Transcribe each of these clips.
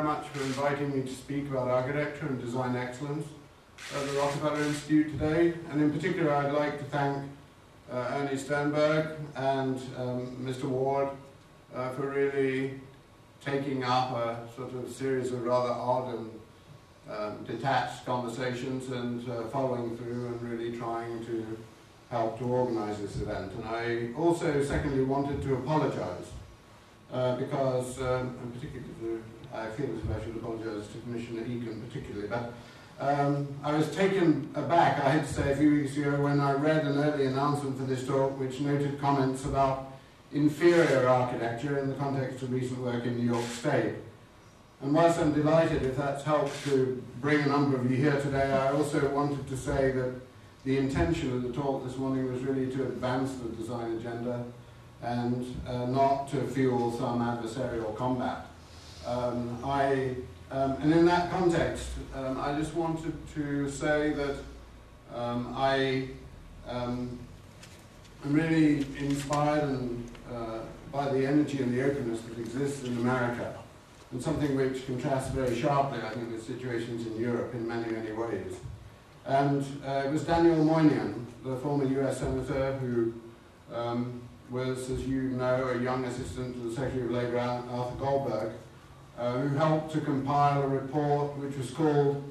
very much for inviting me to speak about architecture and design excellence at the Rockefeller Institute today. And in particular, I'd like to thank Ernie Sternberg and Mr. Ward for really taking up a sort of series of rather odd and detached conversations and following through and really trying to help to organize this event. And I also, secondly, wanted to apologize because, and particularly, I feel as if I should apologize to Commissioner Egan particularly, but I was taken aback, I had to say, a few weeks ago when I read an early announcement for this talk which noted comments about inferior architecture in the context of recent work in New York State. And whilst I'm delighted if that's helped to bring a number of you here today, I also wanted to say that the intention of the talk this morning was really to advance the design agenda and not to fuel some adversarial combat. And in that context, I just wanted to say that I am really inspired and, by the energy and the openness that exists in America, and something which contrasts very sharply, I think, with situations in Europe in many, many ways. And it was Daniel Moynihan, the former US Senator, who was, as you know, a young assistant to the Secretary of Labor, Arthur Goldberg, who helped to compile a report which was called,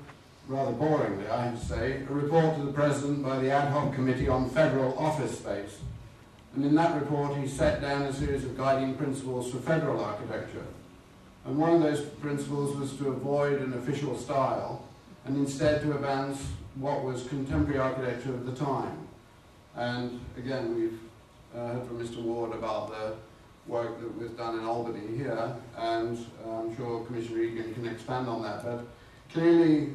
rather boringly, I have to say, a report to the President by the Ad Hoc Committee on Federal Office Space. And in that report he set down a series of guiding principles for federal architecture. And one of those principles was to avoid an official style and instead to advance what was contemporary architecture of the time. And again, we've heard from Mr. Ward about the work that was done in Albany here, and I'm sure Commissioner Egan can expand on that. But clearly,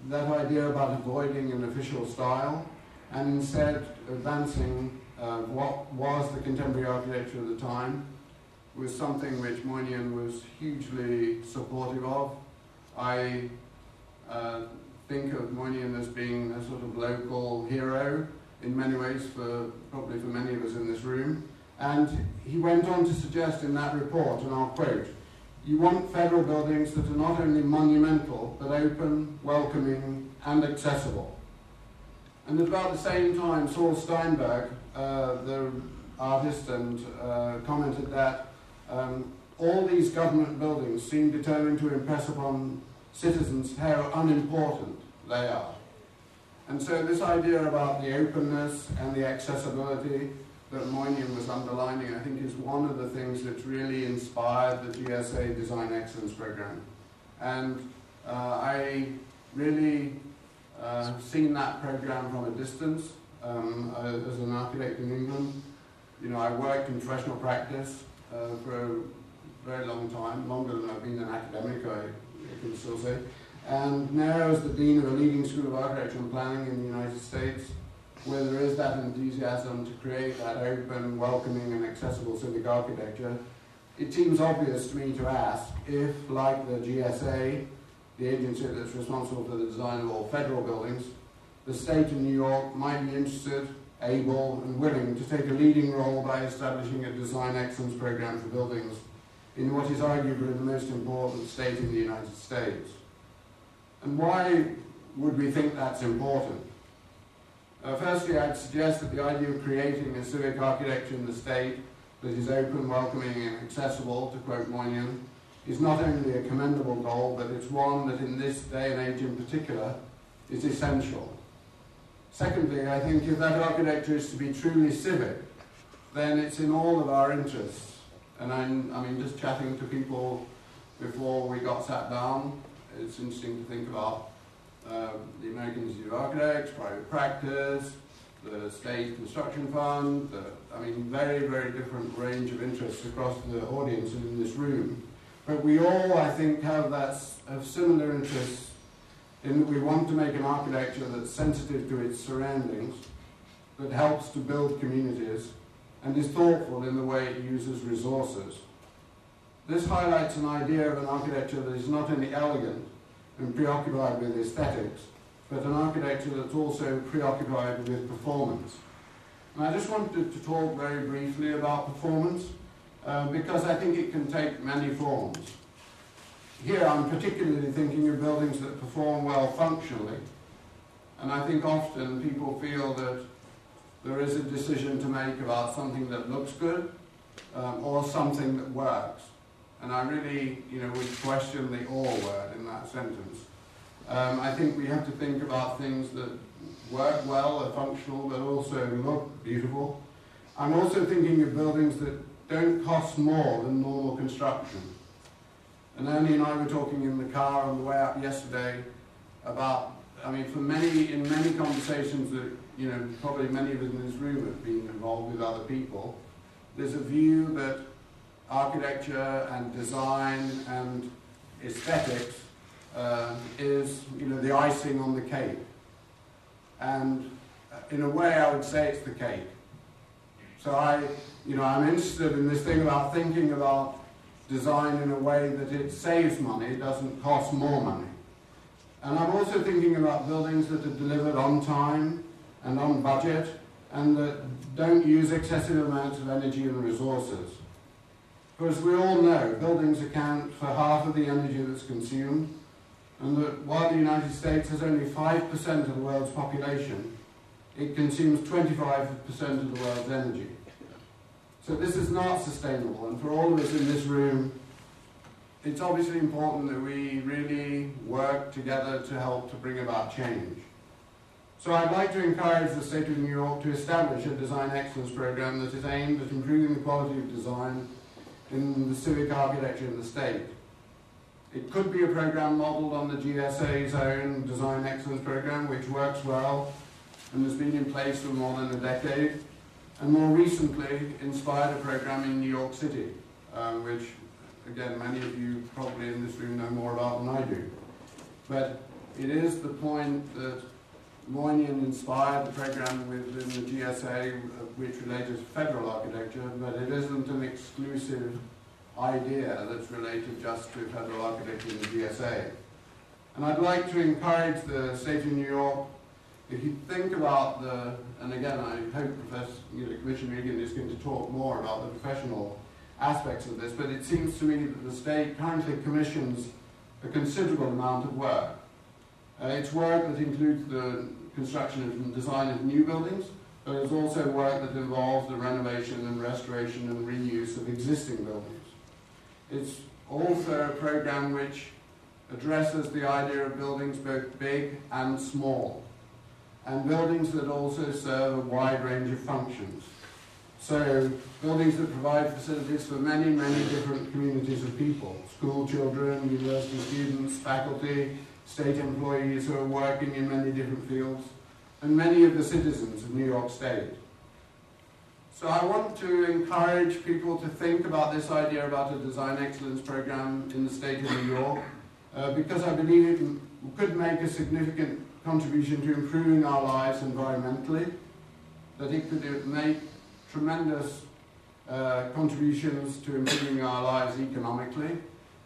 that idea about avoiding an official style and instead advancing what was the contemporary architecture of the time was something which Moynihan was hugely supportive of. I think of Moynihan as being a sort of local hero in many ways, probably for many of us in this room. And he went on to suggest in that report, and I'll quote, "You want federal buildings that are not only monumental, but open, welcoming, and accessible." And at about the same time, Saul Steinberg, the artist, and commented that all these government buildings seem determined to impress upon citizens how unimportant they are. And so this idea about the openness and the accessibility that Moynihan was underlining, I think, is one of the things that's really inspired the GSA Design Excellence Program. And I really seen that program from a distance as an architect in England. You know, I worked in professional practice for a very long time, longer than I've been an academic, I can still say. And now as the Dean of a leading school of architecture and planning in the United States, where there is that enthusiasm to create that open, welcoming, and accessible civic architecture, it seems obvious to me to ask if, like the GSA, the agency that's responsible for the design of all federal buildings, the state of New York might be interested, able, and willing to take a leading role by establishing a design excellence program for buildings in what is arguably the most important state in the United States. And why would we think that's important? Firstly, I'd suggest that the idea of creating a civic architecture in the state that is open, welcoming, and accessible, to quote Moynihan, is not only a commendable goal, but it's one that in this day and age in particular is essential. Secondly, I think if that architecture is to be truly civic, then it's in all of our interests. And I mean, just chatting to people before we got sat down, it's interesting to think about the American Institute of Architects, private practice, the state construction fund, very, very different range of interests across the audience and in this room. But we all, I think, have similar interests in that we want to make an architecture that's sensitive to its surroundings, that helps to build communities, and is thoughtful in the way it uses resources. This highlights an idea of an architecture that is not only elegant and preoccupied with aesthetics, but an architecture that's also preoccupied with performance. And I just wanted to talk very briefly about performance, because I think it can take many forms. here I'm particularly thinking of buildings that perform well functionally, and I think often people feel that there is a decision to make about something that looks good or something that works. And I really, would question the "or" word in that sentence. I think we have to think about things that work well, are functional, but also look beautiful. I'm also thinking of buildings that don't cost more than normal construction. And Ernie and I were talking in the car on the way up yesterday about, in many conversations that, probably many of us in this room have been involved with other people, there's a view that architecture and design and aesthetics is, the icing on the cake. And in a way, I would say it's the cake. So I'm interested in this thing about thinking about design in a way that it saves money, doesn't cost more money. And I'm also thinking about buildings that are delivered on time and on budget, and that don't use excessive amounts of energy and resources. For as we all know, buildings account for half of the energy that's consumed, and that while the United States has only 5% of the world's population, it consumes 25% of the world's energy. So this is not sustainable, and for all of us in this room, it's obviously important that we really work together to help to bring about change. So I'd like to encourage the State of New York to establish a design excellence program that is aimed at improving the quality of design in the civic architecture in the state. It could be a program modelled on the GSA's own design excellence program, which works well and has been in place for more than a decade, and more recently inspired a program in New York City, which, again, many of you probably in this room know more about than I do. But it is the point that Moynihan inspired the program within the GSA, which related to federal architecture, but it isn't an exclusive idea that's related just to federal architecture in the GSA. And I'd like to encourage the State of New York, if you think about and again, I hope Commissioner Egan is going to talk more about the professional aspects of this, but it seems to me that the state currently commissions a considerable amount of work. It's work that includes the construction and design of new buildings, but it's also work that involves the renovation and restoration and reuse of existing buildings. It's also a program which addresses the idea of buildings both big and small, and buildings that also serve a wide range of functions. So buildings that provide facilities for many, many different communities of people: school children, university students, faculty, state employees who are working in many different fields, and many of the citizens of New York State. So I want to encourage people to think about this idea about a design excellence program in the state of New York, because I believe it could make a significant contribution to improving our lives environmentally, that it could make tremendous contributions to improving our lives economically,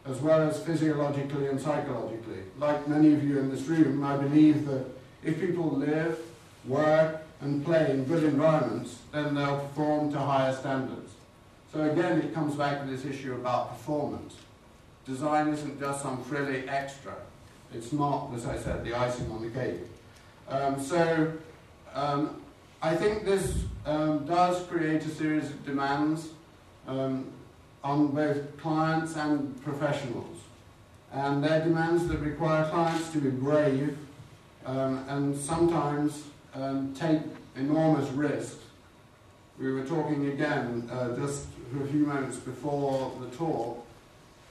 as well as physiologically and psychologically. Like many of you in this room, I believe that if people live, work, and play in good environments, then they'll perform to higher standards. So again, it comes back to this issue about performance. Design isn't just some frilly extra. It's not, as I said, the icing on the cake. I think this does create a series of demands on both clients and professionals. And they're demands that require clients to be brave and sometimes take enormous risks. We were talking again just for a few moments before the talk,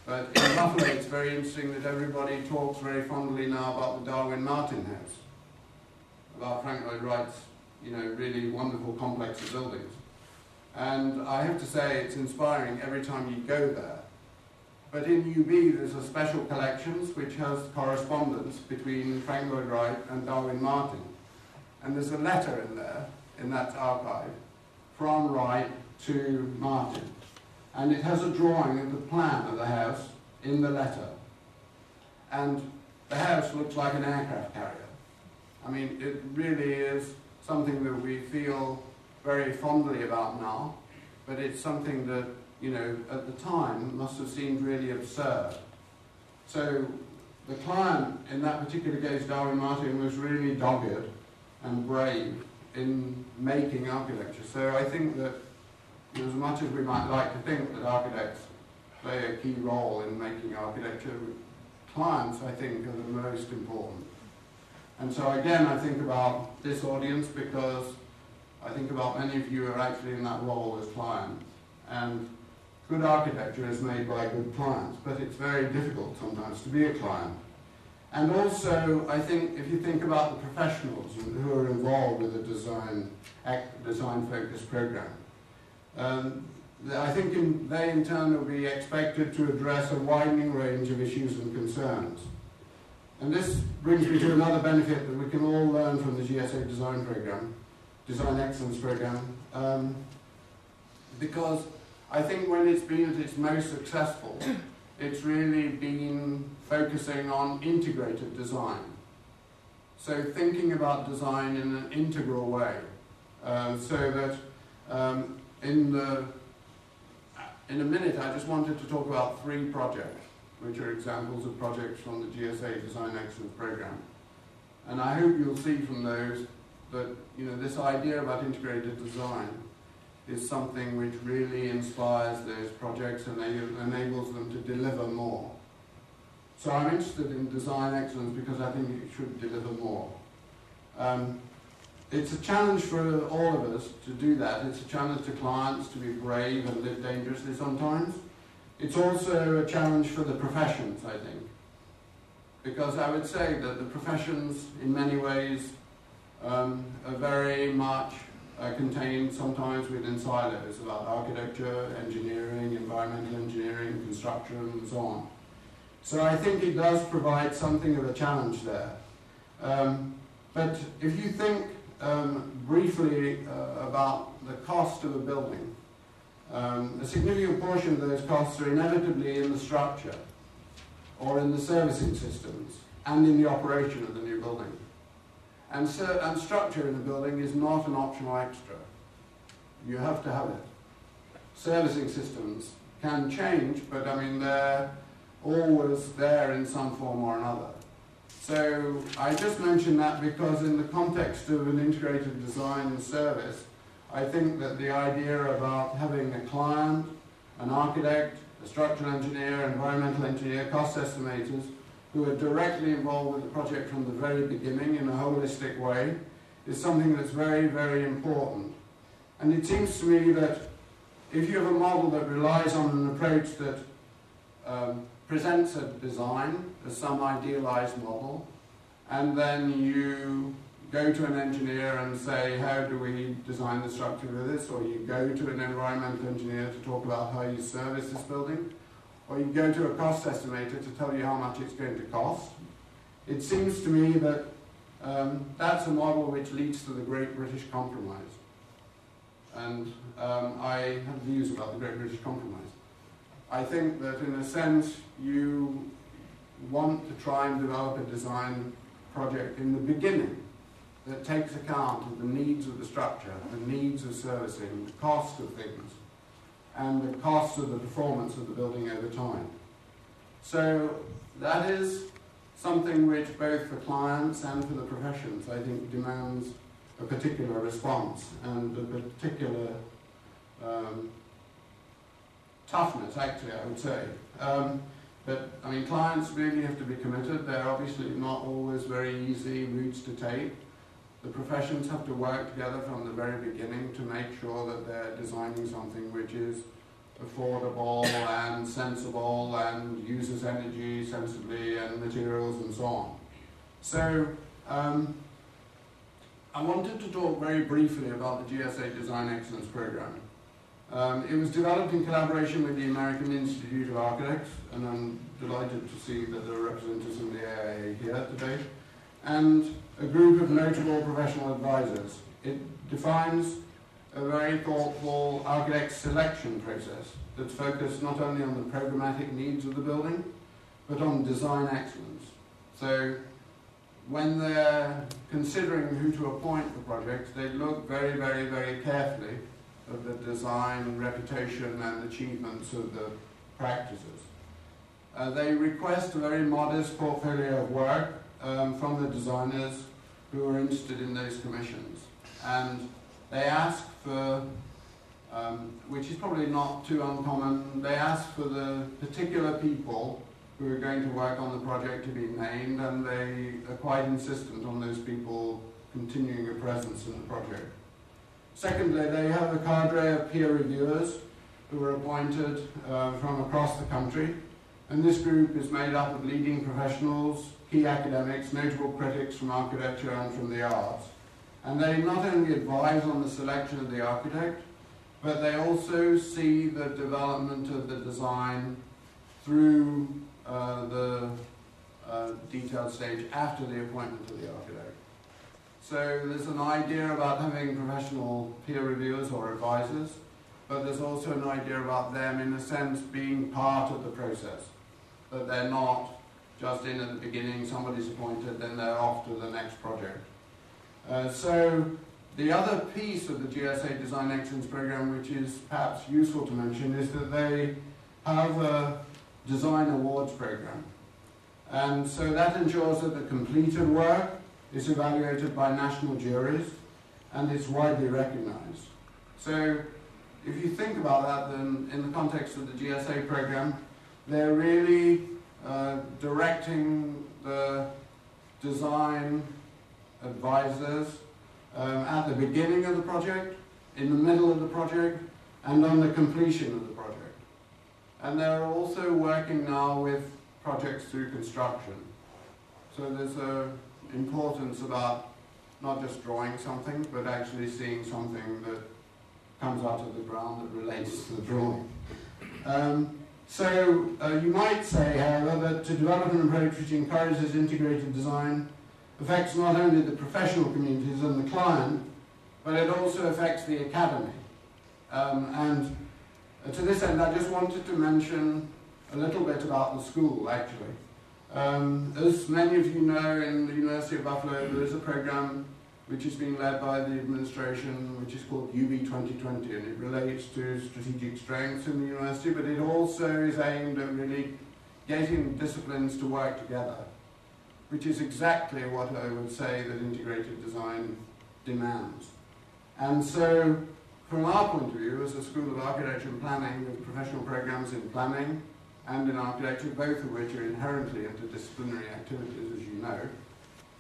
but in Buffalo it's very interesting that everybody talks very fondly now about the Darwin-Martin house, about Frank Lloyd Wright's really wonderful complex of buildings. And I have to say it's inspiring every time you go there. But in UB there's a special collections which has correspondence between Frank Lloyd Wright and Darwin-Martin. And there's a letter in there, in that archive, from Wright to Martin. And it has a drawing of the plan of the house in the letter. And the house looks like an aircraft carrier. I mean, it really is something that we feel very fondly about now, but it's something that, at the time must have seemed really absurd. So the client, in that particular case, Darwin Martin, was really dogged and brave in making architecture. So I think that as much as we might like to think that architects play a key role in making architecture, clients, I think, are the most important. And so again, I think about this audience because I think about many of you are actually in that role as clients. And good architecture is made by good clients, but it's very difficult sometimes to be a client. And also, I think if you think about the professionals who are involved with the design-focused program, I think they in turn will be expected to address a widening range of issues and concerns. And this brings me to another benefit that we can all learn from the GSA design program, Design Excellence program, because I think when it's been at its most successful, it's really been focusing on integrative design. So thinking about design in an integral way, so that in a minute I just wanted to talk about 3 projects, which are examples of projects from the GSA Design Excellence program. And I hope you'll see from those that this idea about integrated design is something which really inspires those projects and enables them to deliver more. So I'm interested in design excellence because I think it should deliver more. It's a challenge for all of us to do that. It's a challenge to clients to be brave and live dangerously sometimes. It's also a challenge for the professions, I think. Because I would say that the professions, in many ways, are very much contained sometimes within silos about architecture, engineering, environmental engineering, construction, and so on. So I think it does provide something of a challenge there. But if you think briefly about the cost of a building, a significant portion of those costs are inevitably in the structure or in the servicing systems and in the operation of the new building. And structure in a building is not an optional extra. You have to have it. Servicing systems can change, but I mean they're always there in some form or another. So I just mention that because in the context of an integrated design and service, I think that the idea about having a client, an architect, a structural engineer, environmental engineer, cost estimators, who are directly involved with the project from the very beginning in a holistic way, is something that's very, very important. And it seems to me that if you have a model that relies on an approach that presents a design as some idealized model, and then you go to an engineer and say, how do we design the structure of this? Or you go to an environmental engineer to talk about how you service this building, or you go to a cost estimator to tell you how much it's going to cost. It seems to me that that's a model which leads to the Great British Compromise. And I have views about the Great British Compromise. I think that in a sense you want to try and develop a design project in the beginning that takes account of the needs of the structure, the needs of servicing, the cost of things, and the cost of the performance of the building over time. So that is something which both for clients and for the professions, I think, demands a particular response and a particular toughness, actually, I would say. But, I mean, clients really have to be committed. They're obviously not always very easy routes to take. The professions have to work together from the very beginning to make sure that they're designing something which is affordable and sensible and uses energy sensibly and materials and so on. So, I wanted to talk very briefly about the GSA Design Excellence Program. It was developed in collaboration with the American Institute of Architects, and I'm delighted to see that there are representatives from the AIA here today, and a group of notable professional advisors. It defines a very thoughtful architect selection process that's focused not only on the programmatic needs of the building, but on design excellence. So when they're considering who to appoint for projects, they look very, very, very carefully at the design, reputation, and achievements of the practices. they request a very modest portfolio of work from the designers who are interested in those commissions. And they ask for, which is probably not too uncommon, they ask for the particular people who are going to work on the project to be named, and they are quite insistent on those people continuing a presence in the project. Secondly, they have a cadre of peer reviewers who are appointed from across the country, and this group is made up of leading professionals, key academics, notable critics from architecture and from the arts. And they not only advise on the selection of the architect, but they also see the development of the design through the detailed stage after the appointment of the architect. So there's an idea about having professional peer reviewers or advisors, but there's also an idea about them, in a sense, being part of the process. That they're not just in at the beginning, somebody's appointed, then they're off to the next project. So the other piece of the GSA Design Excellence Program, which is perhaps useful to mention, is that they have a design awards program. And so that ensures that the completed work is evaluated by national juries and is widely recognized. So if you think about that, then in the context of the GSA program, they're really directing the design advisors at the beginning of the project, in the middle of the project, and on the completion of the project. And they're also working now with projects through construction. So there's an importance about not just drawing something, but actually seeing something that comes out of the ground that relates to the drawing. So you might say, however, that to develop an approach which encourages integrated design affects not only the professional communities and the client, but it also affects the academy. And to this end, I just wanted to mention a little bit about the school, actually. As many of you know, in the University of Buffalo, there is a program which is being led by the administration, which is called UB 2020, and it relates to strategic strengths in the university, but it also is aimed at really getting disciplines to work together, which is exactly what I would say that integrated design demands. And so, from our point of view, as a School of Architecture and Planning, with professional programs in planning and in architecture, both of which are inherently interdisciplinary activities, as you know,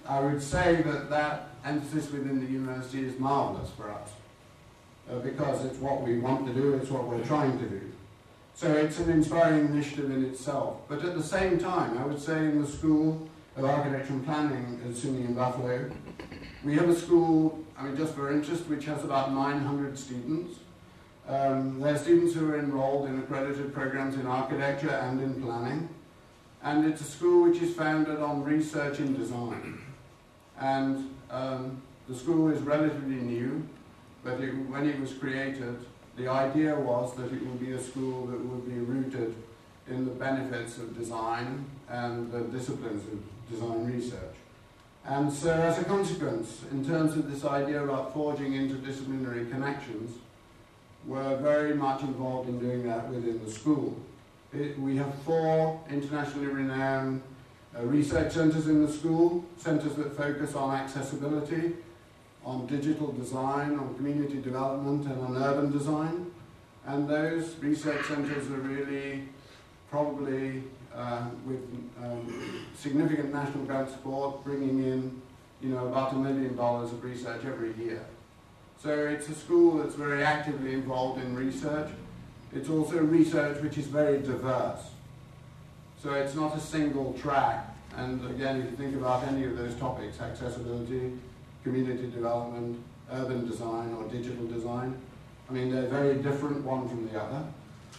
I would say that that emphasis within the university is marvelous for us, because it's what we want to do, it's what we're trying to do. So it's an inspiring initiative in itself. But at the same time, I would say in the School of Architecture and Planning at SUNY in Buffalo, we have a school, I mean, just for interest, which has about 900 students. They're students who are enrolled in accredited programs in architecture and in planning. And it's a school which is founded on research in design. And the school is relatively new, but when it was created, the idea was that it would be a school that would be rooted in the benefits of design and the disciplines of design research. And so as a consequence, in terms of this idea about forging interdisciplinary connections, we're very much involved in doing that within the school. We have 4 internationally renowned research centers in the school, centers that focus on accessibility, on digital design, on community development, and on urban design. And those research centers are really probably with significant national grant support, bringing in, about $1 million of research every year. So it's a school that's very actively involved in research. It's also research which is very diverse. So it's not a single track. And again, if you think about any of those topics, accessibility, community development, urban design, or digital design, I mean, they're very different one from the other,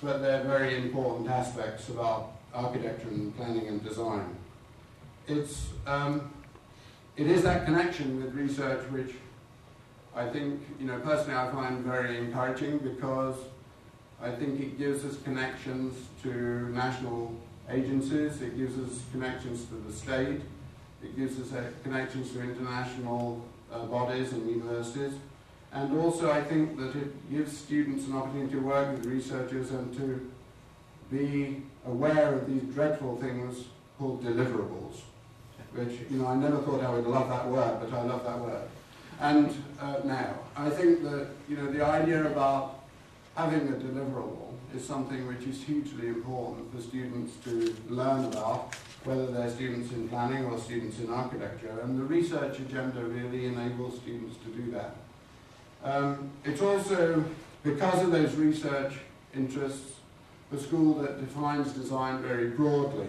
but they're very important aspects about architecture and planning and design. It is that connection with research which I think, personally I find very encouraging, because I think it gives us connections to national agencies, it gives us connections to the state, it gives us connections to international bodies and universities, and also I think that it gives students an opportunity to work with researchers and to be aware of these dreadful things called deliverables, which, you know, I never thought I would love that word, but I love that word. And now, I think that, you know, the idea about having a deliverable is something which is hugely important for students to learn about, whether they're students in planning or students in architecture, and the research agenda really enables students to do that. It's also, because of those research interests, a school that defines design very broadly.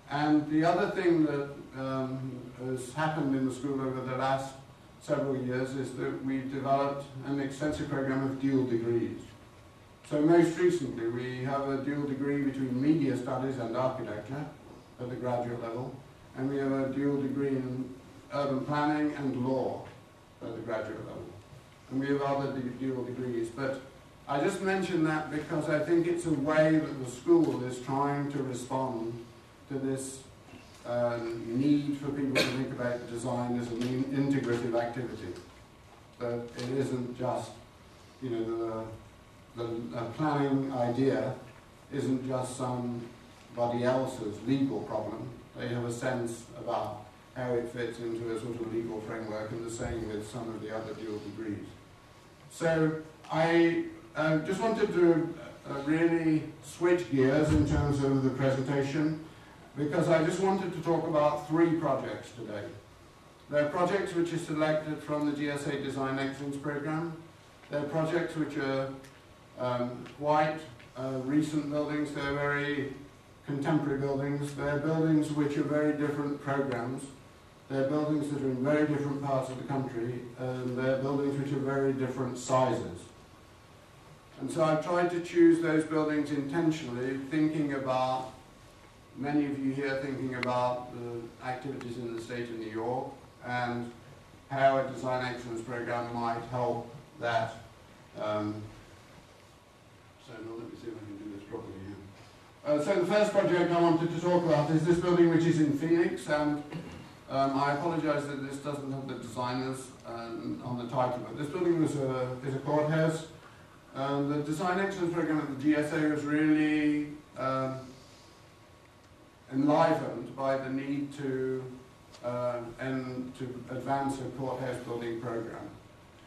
And the other thing that has happened in the school over the last several years is that we've developed an extensive program of dual degrees. So most recently we have a dual degree between media studies and architecture at the graduate level, and we have a dual degree in urban planning and law at the graduate level. And we have other dual degrees, but I just mention that because I think it's a way that the school is trying to respond to this need for people to think about design as an integrative activity. That it isn't just, you know, the planning idea isn't just somebody else's legal problem. They have a sense about how it fits into a sort of legal framework, and the same with some of the other dual degrees. So I just wanted to really switch gears in terms of the presentation, because I just wanted to talk about 3 projects today. They're projects which are selected from the GSA Design Excellence Program. They're projects which are quite recent buildings. They're very contemporary buildings. They're buildings which are very different programs. They're buildings that are in very different parts of the country, and they're buildings which are very different sizes. And so I've tried to choose those buildings intentionally, thinking about, many of you here thinking about the activities in the state of New York and how a design excellence program might help that. So now let me see if I can do this properly here. So the first project I wanted to talk about is this building, which is in Phoenix, and I apologize that this doesn't have the designers on the title, but this building is a courthouse. The Design Excellence Program at the GSA was really enlivened by the need to advance a courthouse building program.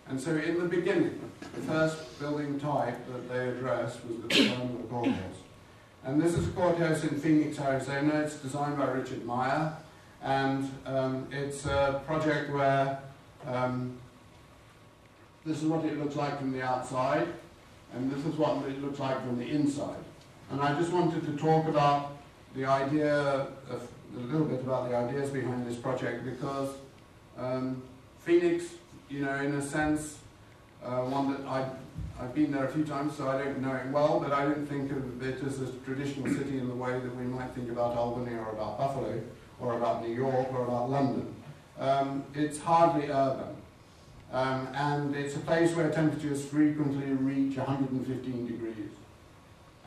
And so in the beginning, the first building type that they addressed was the design of the courthouse. And this is a courthouse in Phoenix, Arizona. It's designed by Richard Meyer, and it's a project where this is what it looks like from the outside, and this is what it looks like from the inside. And I just wanted to talk about the idea, a little bit about the ideas behind this project, because Phoenix, you know, in a sense, one that I've been there a few times, so I don't know it well, but I don't think of it as a traditional city in the way that we might think about Albany or about Buffalo or about New York or about London. It's hardly urban. And it's a place where temperatures frequently reach 115 degrees.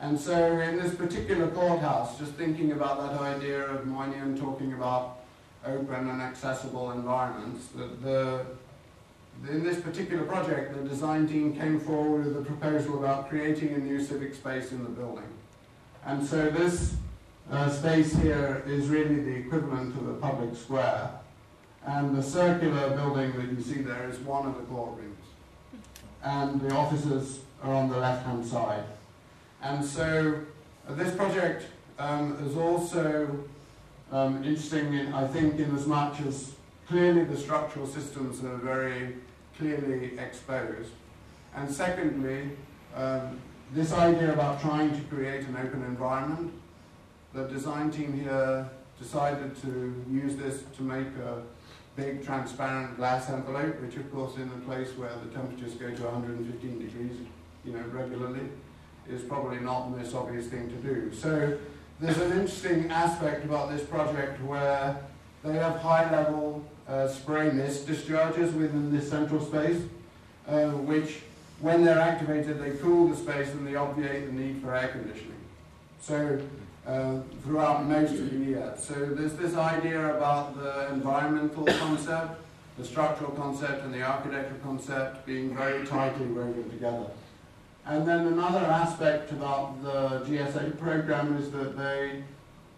And so in this particular courthouse, just thinking about that idea of Moynihan talking about open and accessible environments, in this particular project, the design team came forward with a proposal about creating a new civic space in the building. And so this space here is really the equivalent of a public square. And the circular building that you see there is one of the courtrooms. And the offices are on the left-hand side. And so this project is also interesting, I think, in as much as clearly the structural systems are very clearly exposed. And secondly, this idea about trying to create an open environment, the design team here decided to use this to make a big transparent glass envelope, which of course in a place where the temperatures go to 115 degrees, you know, regularly, is probably not the most obvious thing to do. So there's an interesting aspect about this project where they have high-level spray mist discharges within this central space, which, when they're activated, they cool the space and they obviate the need for air conditioning. So throughout most of the year. So there's this idea about the environmental concept, the structural concept, and the architectural concept being very tightly woven together. And then another aspect about the GSA program is that they,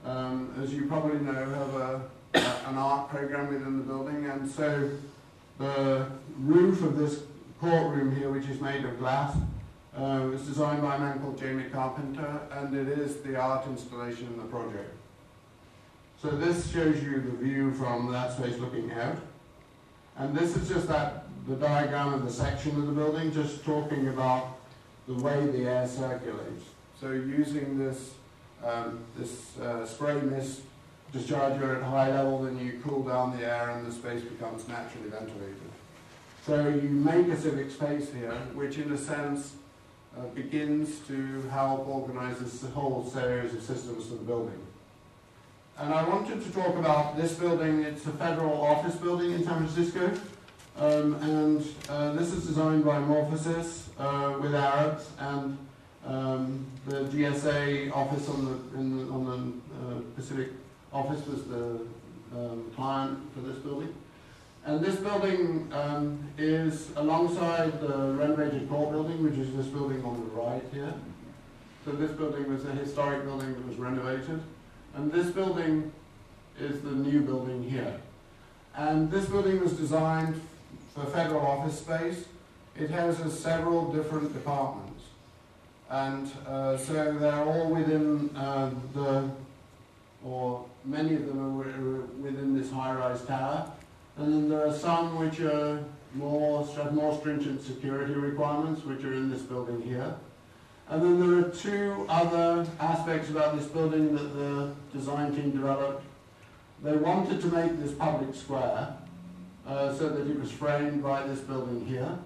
as you probably know, have an art program within the building, and so the roof of this courtroom here, which is made of glass, was designed by a man called Jamie Carpenter, and it is the art installation in the project. So this shows you the view from that space looking out. And this is just the diagram of the section of the building, just talking about the way the air circulates. So using this, spray mist discharger at high level, then you cool down the air and the space becomes naturally ventilated. So you make a civic space here, which in a sense begins to help organize this whole series of systems for the building. And I wanted to talk about this building. It's a federal office building in San Francisco. This is designed by Morphosis with Arabs, and the GSA office on the Pacific office was the client for this building. And this building is alongside the renovated court building, which is this building on the right here. So this building was a historic building that was renovated. And this building is the new building here. And this building was designed for federal office space. It houses several different departments. And so they're all within or many of them are within this high-rise tower. And then there are some which are have more stringent security requirements, which are in this building here. And then there are two other aspects about this building that the design team developed. They wanted to make this public square so that it was framed by this building here.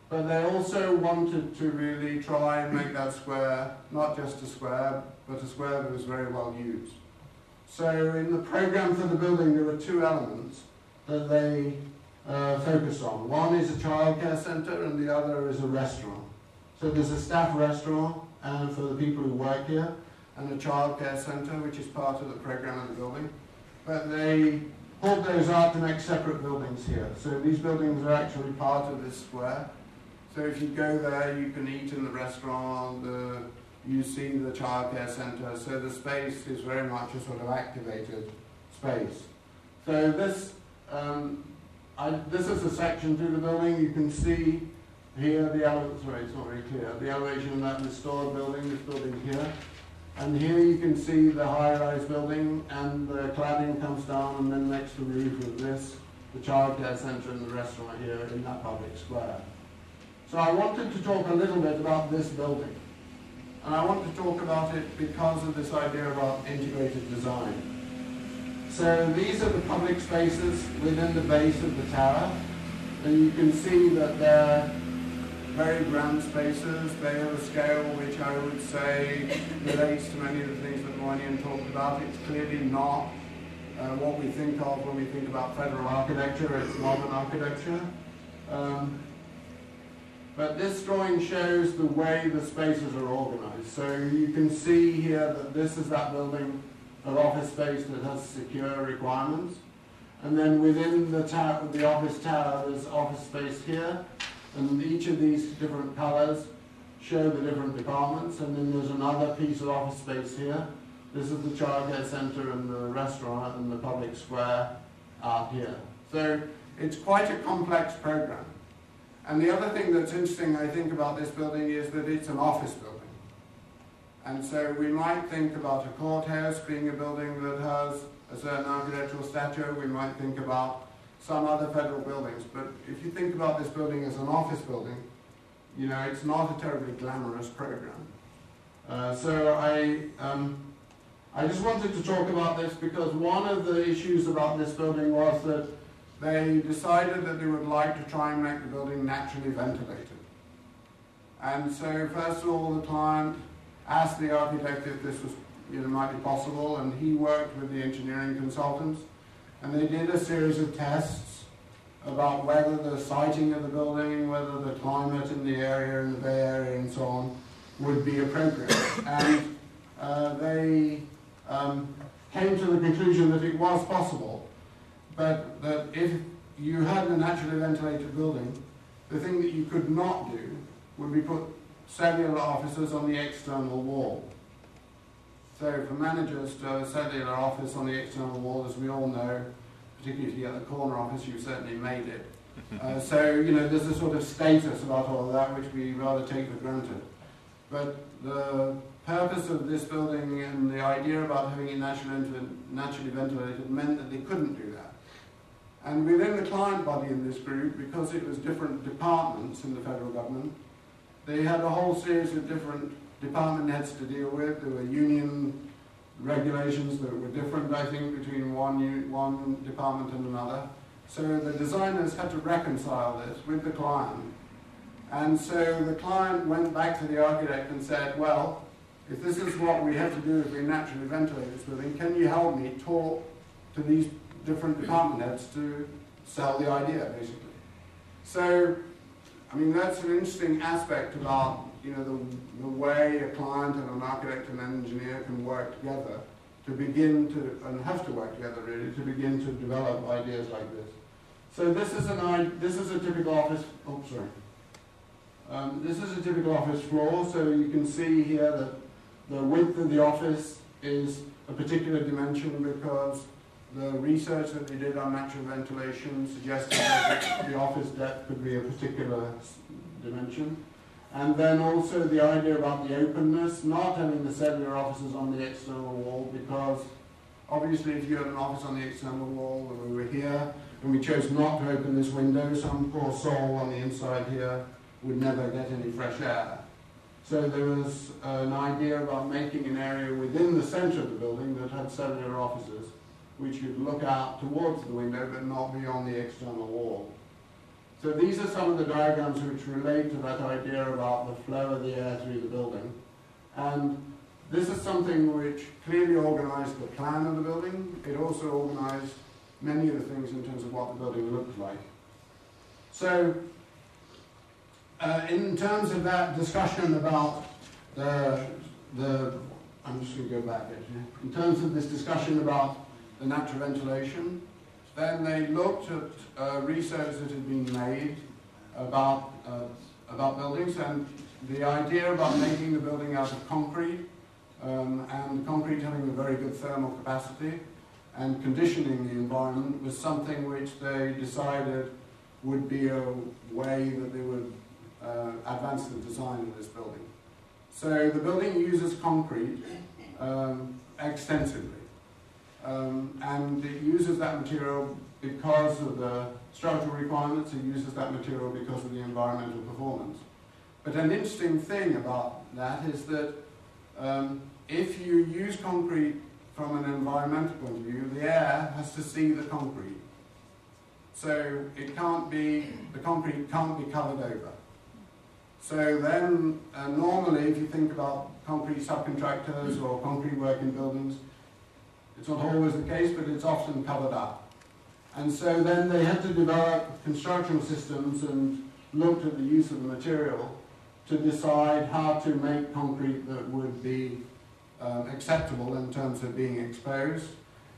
But they also wanted to really try and make that square not just a square, but a square that was very well used. So in the program for the building, there were two elements that they focused on. One is a childcare center and the other is a restaurant. So there's a staff restaurant for the people who work here, and a childcare center, which is part of the program of the building. But they pulled those out to make separate buildings here. So these buildings are actually part of this square. So if you go there, you can eat in the restaurant, you see the childcare center. So the space is very much a sort of activated space. So this is a section through the building. You can see here the elevation, sorry, it's not very clear, the elevation of that restored building, this building here. And here you can see the high-rise building, and the cladding comes down, and then next to the roof of this, the childcare centre and the restaurant here in that public square. So I wanted to talk a little bit about this building. And I want to talk about it because of this idea about integrated design. So these are the public spaces within the base of the tower, and you can see that they're very grand spaces. They have a scale which I would say relates to many of the things that Moynihan talked about. It's clearly not what we think of when we think about federal architecture. It's modern architecture. But this drawing shows the way the spaces are organized. So you can see here that this is that building of office space that has secure requirements. And then within the office tower, there's office space here. And each of these different colors show the different departments. And then there's another piece of office space here. This is the childcare center and the restaurant and the public square out here. So it's quite a complex program. And the other thing that's interesting, I think, about this building is that it's an office building. And so we might think about a courthouse being a building that has a certain architectural stature. We might think about some other federal buildings. But if you think about this building as an office building, you know, it's not a terribly glamorous program. So I just wanted to talk about this because one of the issues about this building was that they decided that they would like to try and make the building naturally ventilated. And so first of all, the client asked the architect if this was, might be possible, and he worked with the engineering consultants, and they did a series of tests about whether the siting of the building, whether the climate in the area, in the Bay Area and so on, would be appropriate. And they came to the conclusion that it was possible, but that if you had a naturally ventilated building, the thing that you could not do would be put cellular offices on the external wall. So for managers to have a cellular office on the external wall, as we all know, particularly if you get the corner office, you've certainly made it. So, you know, there's a sort of status about all of that which we rather take for granted. But the purpose of this building and the idea about having it naturally ventilated meant that they couldn't do that. And within the client body in this group, because it was different departments in the federal government, they had a whole series of different department heads to deal with. There were union regulations that were different, I think, between one department and another. So the designers had to reconcile this with the client. And so the client went back to the architect and said, well, if this is what we have to do if we naturally ventilate this building, can you help me talk to these different department heads to sell the idea, basically? So, I mean, that's an interesting aspect about, you know, the way a client and an architect and an engineer can work together to begin to, and have to work together really, to begin to develop ideas like this. So this is a typical office, oh sorry. This is a typical office floor, so you can see here that the width of the office is a particular dimension because the research that they did on natural ventilation suggested that the office depth could be a particular dimension. And then also the idea about the openness, not having the cellular offices on the external wall, because obviously if you had an office on the external wall and we were here and we chose not to open this window, some poor soul on the inside here would never get any fresh air. So there was an idea about making an area within the center of the building that had cellular offices which could look out towards the window but not be on the external wall. So these are some of the diagrams which relate to that idea about the flow of the air through the building. And this is something which clearly organized the plan of the building. It also organized many of the things in terms of what the building looked like. So in terms of that discussion about I'm just going to go back actually. In terms of this discussion about the natural ventilation, then they looked at research that had been made about buildings and the idea about making the building out of concrete and concrete having a very good thermal capacity and conditioning the environment was something which they decided would be a way that they would advance the design of this building. So the building uses concrete extensively. And it uses that material because of the structural requirements, it uses that material because of the environmental performance. But an interesting thing about that is that if you use concrete from an environmental point of view, the air has to see the concrete. So it can't be, the concrete can't be covered over. So then normally if you think about concrete subcontractors or concrete work in buildings, it's not always the case, but it's often covered up. And so then they had to develop construction systems and looked at the use of the material to decide how to make concrete that would be acceptable in terms of being exposed.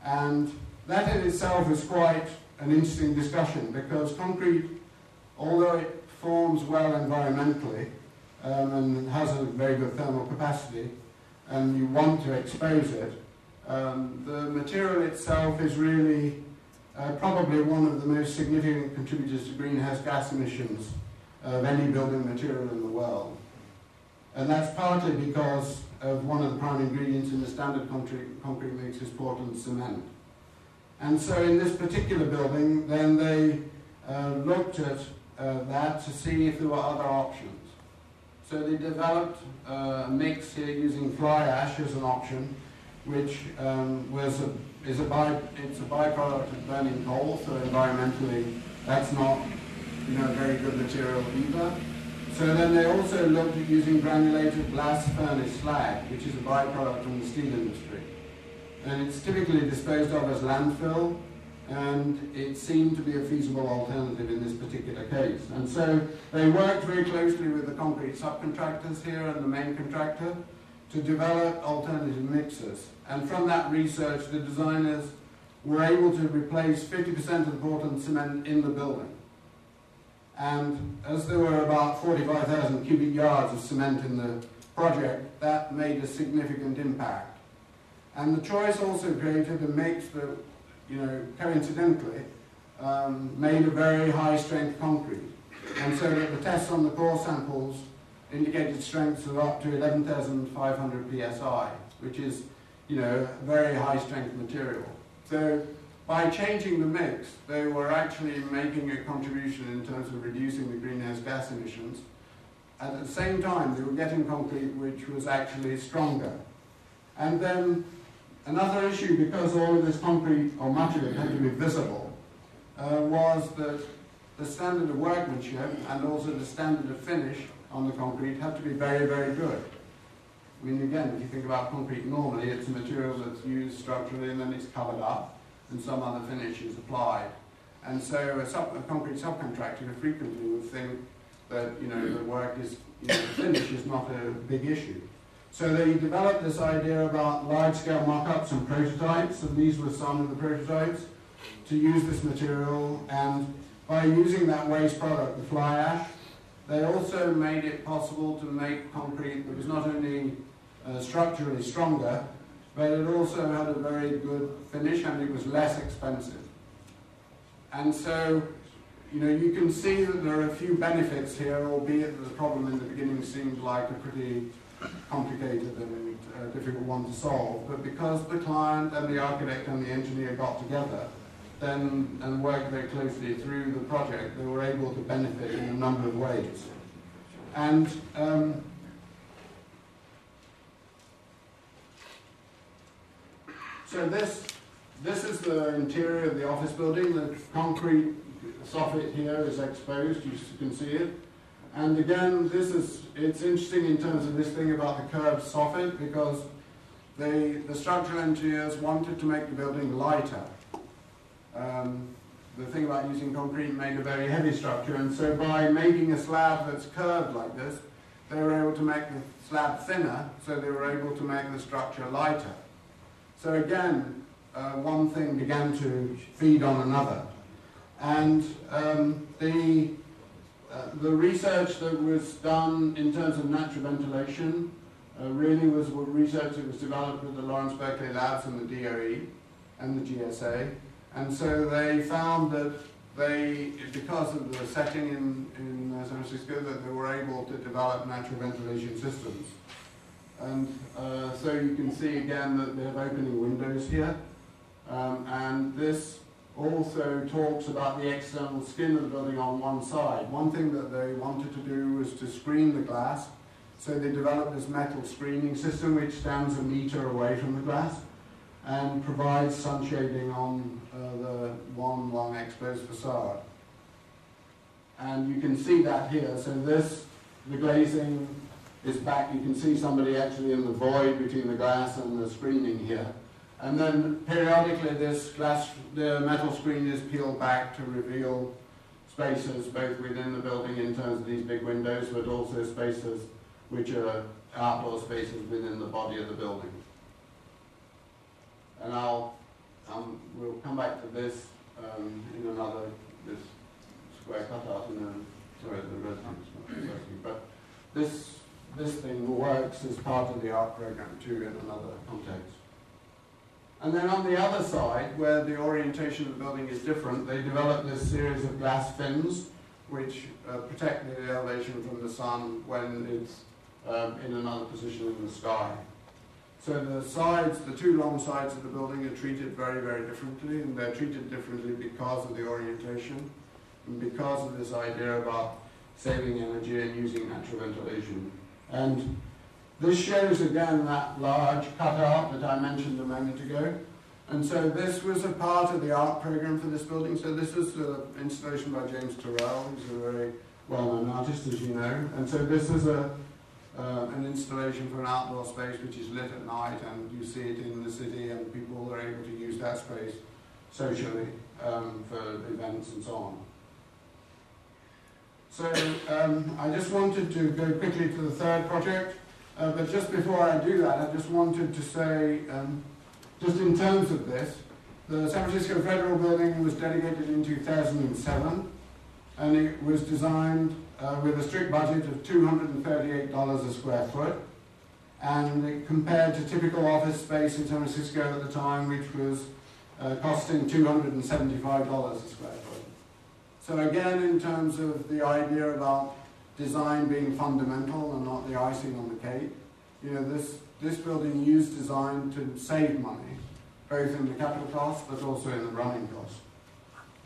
And that in itself is quite an interesting discussion because concrete, although it performs well environmentally and has a very good thermal capacity, and you want to expose it, the material itself is really probably one of the most significant contributors to greenhouse gas emissions of any building material in the world. And that's partly because of one of the primary ingredients in the standard concrete mix is Portland cement. And so in this particular building, then they looked at that to see if there were other options. So they developed a mix here using fly ash as an option, which is a byproduct of burning coal, so environmentally that's not a very good material either. So then they also looked at using granulated blast furnace slag, which is a byproduct from the steel industry. And it's typically disposed of as landfill, and it seemed to be a feasible alternative in this particular case. And so they worked very closely with the concrete subcontractors here and the main contractor to develop alternative mixes. And from that research, the designers were able to replace 50% of the Portland cement in the building. And as there were about 45,000 cubic yards of cement in the project, that made a significant impact. And the choice also created a mix that, you know, coincidentally, made a very high strength concrete. And so that the tests on the core samples indicated strengths of up to 11,500 psi, which is, you know, a very high strength material. So by changing the mix, they were actually making a contribution in terms of reducing the greenhouse gas emissions. At the same time, they were getting concrete which was actually stronger. And then another issue, because all of this concrete, or much of it, had to be visible, was that the standard of workmanship and also the standard of finish on the concrete had to be very, very good. I mean, again, if you think about concrete normally, it's a material that's used structurally and then it's covered up and some other finish is applied. And so a concrete subcontractor frequently would think that, you know, the work is, you know, the finish is not a big issue. So they developed this idea about large-scale mock-ups and prototypes, and these were some of the prototypes, to use this material. And by using that waste product, the fly ash, they also made it possible to make concrete that was not only structurally stronger, but it also had a very good finish and it was less expensive. And so, you know, you can see that there are a few benefits here, albeit that the problem in the beginning seemed like a pretty complicated and difficult one to solve. But because the client and the architect and the engineer got together then and worked very closely through the project, they were able to benefit in a number of ways. And so this is the interior of the office building. The concrete soffit here is exposed, you can see it. And again, it's interesting in terms of this thing about the curved soffit, because the structural engineers wanted to make the building lighter. The thing about using concrete made a very heavy structure, and so by making a slab that's curved like this, they were able to make the slab thinner, so they were able to make the structure lighter. So again, one thing began to feed on another. And the research that was done in terms of natural ventilation really was research that was developed with the Lawrence Berkeley Labs and the DOE and the GSA. And so they found that because of the setting in San Francisco, that they were able to develop natural ventilation systems. And so you can see again that they have opening windows here. And this also talks about the external skin of the building on one side. One thing that they wanted to do was to screen the glass. So they developed this metal screening system which stands a meter away from the glass and provides sun shading on the one long exposed facade. And you can see that here. So the glazing is back. You can see somebody actually in the void between the glass and the screening here. And then periodically the metal screen is peeled back to reveal spaces both within the building in terms of these big windows, but also spaces which are outdoor spaces within the body of the building. And we'll come back to this in another, this square cutout in the residence, but this thing works as part of the art program too in another context. And then on the other side, where the orientation of the building is different, they developed this series of glass fins which protect the elevation from the sun when it's in another position in the sky. So the sides, the two long sides of the building are treated very, very differently, and they're treated differently because of the orientation and because of this idea about saving energy and using natural ventilation. And this shows again that large cutout that I mentioned a moment ago. And so this was a part of the art program for this building. So this is an installation by James Turrell, who's a very well-known artist, as you know. And so this is an installation for an outdoor space which is lit at night, and you see it in the city, and people are able to use that space socially for events and so on. So I just wanted to go quickly to the third project. But just before I do that, I just wanted to say, just in terms of this, the San Francisco Federal Building was dedicated in 2007, and it was designed with a strict budget of $238 a square foot, and it compared to typical office space in San Francisco at the time, which was costing $275 a square foot. So again, in terms of the idea about design being fundamental and not the icing on the cake, you know, this building used design to save money, both in the capital cost but also in the running cost.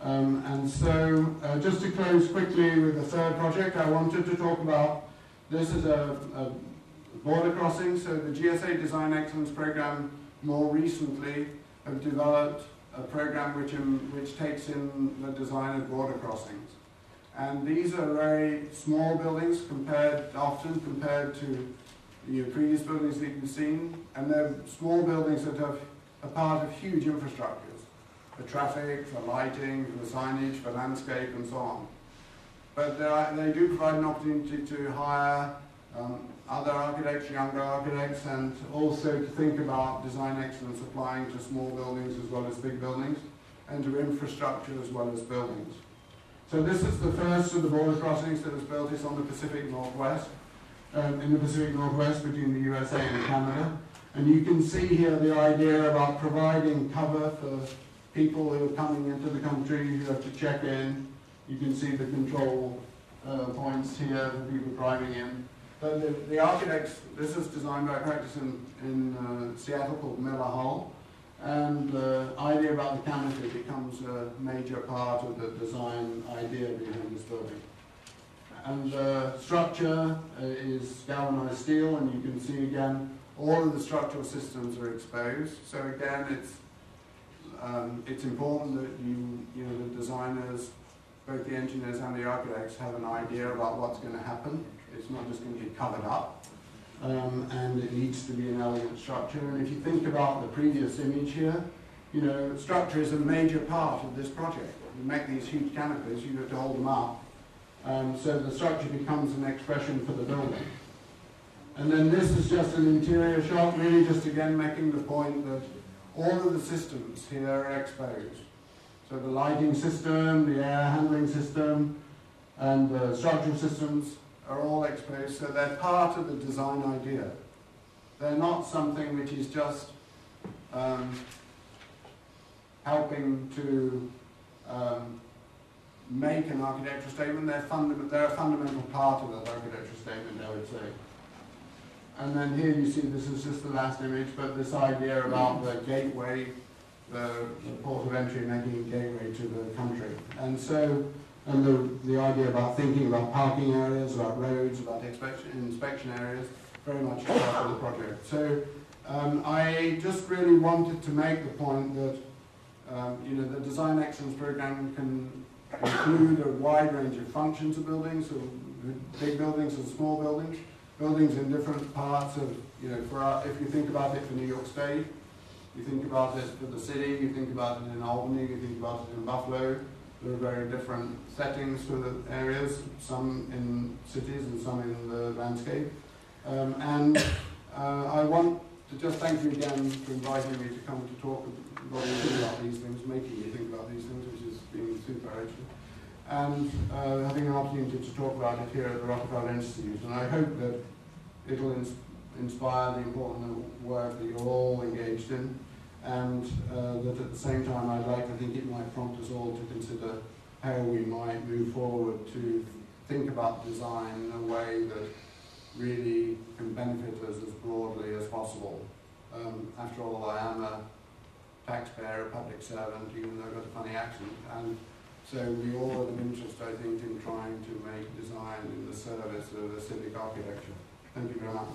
And so, just to close quickly with the third project, I wanted to talk about, this is a border crossing. So the GSA Design Excellence Program more recently have developed a program which takes in the design of border crossings. And these are very small buildings often compared to previous buildings that you've seen. And they're small buildings that are part of huge infrastructures, for traffic, for lighting, for signage, for landscape, and so on. But they do provide an opportunity to hire other architects, younger architects, and also to think about design excellence applying to small buildings as well as big buildings, and to infrastructure as well as buildings. So this is the first of the border crossings that was built. It's on the Pacific Northwest, in the Pacific Northwest between the USA and Canada. And you can see here the idea about providing cover for people who are coming into the country, who have to check in. You can see the control points here for people driving in. But the architects, this is designed by a practice in Seattle called Miller Hull, and the idea about the canopy becomes a major part of the design idea behind this building. And the structure is galvanized steel, and you can see again all of the structural systems are exposed. So again, it's important that the designers, both the engineers and the architects, have an idea about what's going to happen. It's not just going to be covered up, and it needs to be an elegant structure. And if you think about the previous image here, structure is a major part of this project. You make these huge canopies, you have to hold them up, so the structure becomes an expression for the building. And then this is just an interior shot, really just again making the point that all of the systems here are exposed. So the lighting system, the air handling system, and the structural systems are all exposed, so they're part of the design idea. They're not something which is just helping to make an architectural statement. They're a fundamental part of that architectural statement, I would say. And then here you see, this is just the last image, but this idea about the gateway, the port of entry making a gateway to the country. And so, the idea about thinking about parking areas, about roads, about inspection areas, very much part of the project. So I just really wanted to make the point that the Design Excellence Program can include a wide range of functions of buildings, so big buildings and small buildings, buildings in different parts of, if you think about it for New York State, you think about it for the city, you think about it in Albany, you think about it in Buffalo. There are very different settings for the areas, some in cities and some in the landscape. I want to just thank you again for inviting me to come to talk about these things, making me think about these things, which has been super actually, and having an opportunity to talk about it here at the Rockefeller Institute. And I hope that it'll inspire the important work that you're all engaged in, and that at the same time I'd like to think it might prompt us all to consider how we might move forward to think about design in a way that really can benefit us as broadly as possible. After all, I am a taxpayer, a public servant, even though I've got a funny accent, and so we all have an interest, I think, in trying to make design in the service of the civic architecture. Thank you very much.